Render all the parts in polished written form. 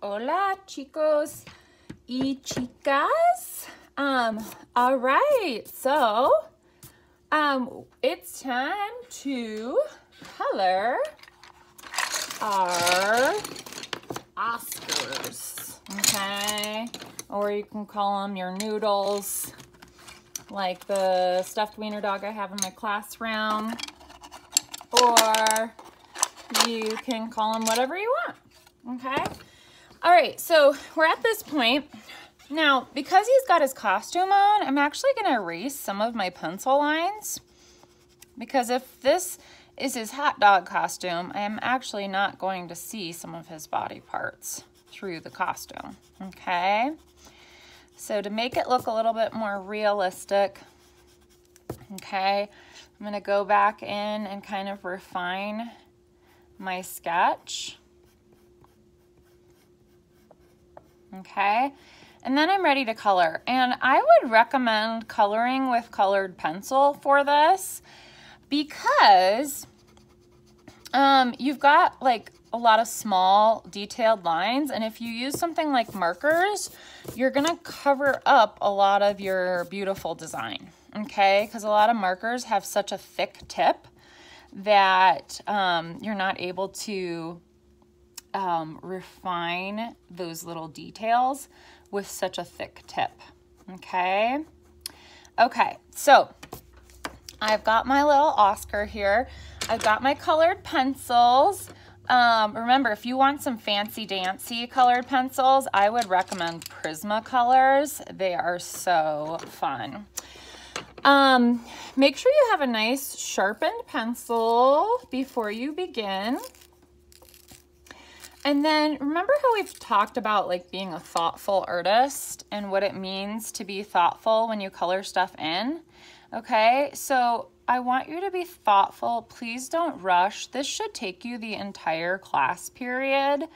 Hola, chicos y chicas. All right, so it's time to color our Oscars, okay? Or you can call them your noodles, like the stuffed wiener dog I have in my classroom. Or you can call them whatever you want, okay? All right, so we're at this point. Now, because he's got his costume on, I'm actually gonna erase some of my pencil lines, because if this is his hot dog costume, I am actually not going to see some of his body parts through the costume, okay? So to make it look a little bit more realistic, okay, I'm gonna go back in and kind of refine my sketch. Okay, and then I'm ready to color. And I would recommend coloring with colored pencil for this because you've got like a lot of small detailed lines, and if you use something like markers, you're gonna cover up a lot of your beautiful design, okay? Because a lot of markers have such a thick tip that you're not able to refine those little details with such a thick tip, okay? Okay, so I've got my little Oscar here. I've got my colored pencils. Remember, if you want some fancy dancy colored pencils, I would recommend Prismacolors. They are so fun. Make sure you have a nice sharpened pencil before you begin. And then remember how we've talked about like being a thoughtful artist and what it means to be thoughtful when you color stuff in. Okay, so I want you to be thoughtful. Please don't rush. This should take you the entire class period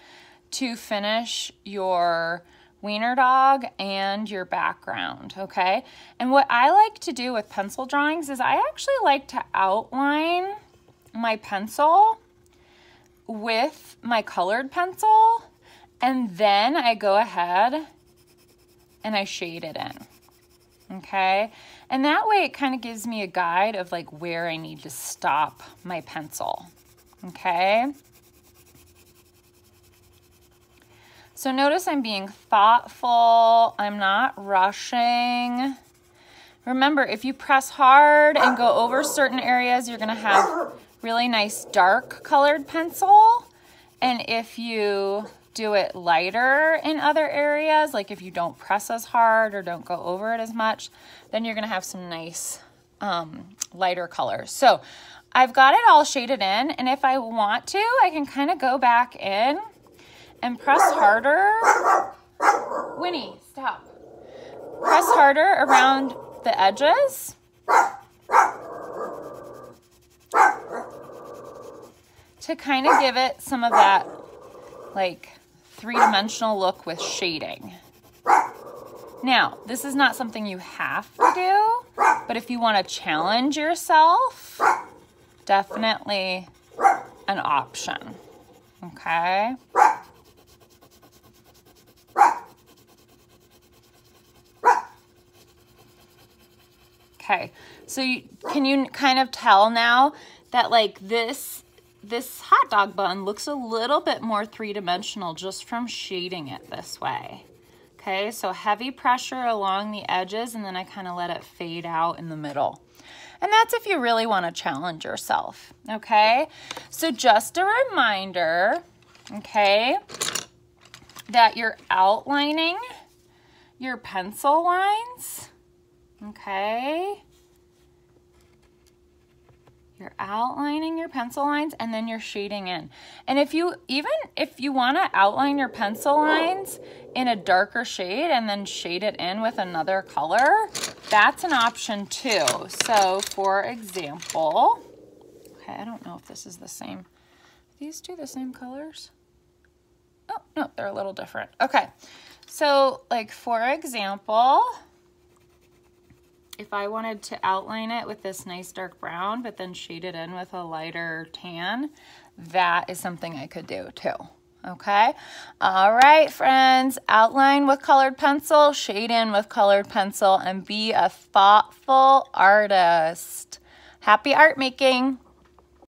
to finish your wiener dog and your background, okay? And what I like to do with pencil drawings is I actually like to outline my pencil with my colored pencil, and then I go ahead and I shade it in, okay? And that way it kind of gives me a guide of like where I need to stop my pencil, okay? So notice I'm being thoughtful, I'm not rushing. Remember, if you press hard and go over certain areas, you're gonna have really nice dark colored pencil. And if you do it lighter in other areas, like if you don't press as hard or don't go over it as much, then you're gonna have some nice lighter colors. So I've got it all shaded in, and if I want to, I can kind of go back in and press harder. Winnie, stop. Press harder around the edges. To kind of give it some of that like three-dimensional look with shading. Now, this is not something you have to do, but if you want to challenge yourself, definitely an option, okay? Okay, so can you kind of tell now that like this hot dog bun looks a little bit more three-dimensional just from shading it this way. Okay, so heavy pressure along the edges, and then I kind of let it fade out in the middle. And that's if you really want to challenge yourself, okay? So just a reminder, okay, that you're outlining your pencil lines, okay? You're outlining your pencil lines, and then you're shading in. And if you want to outline your pencil lines in a darker shade and then shade it in with another color, that's an option too. So for example, okay, I don't know if this is the same. Are these two the same colors? Oh, no, they're a little different. Okay, so like for example, if I wanted to outline it with this nice dark brown, but then shade it in with a lighter tan, that is something I could do too, Okay. All right, friends, outline with colored pencil, shade in with colored pencil, and be a thoughtful artist. Happy art making.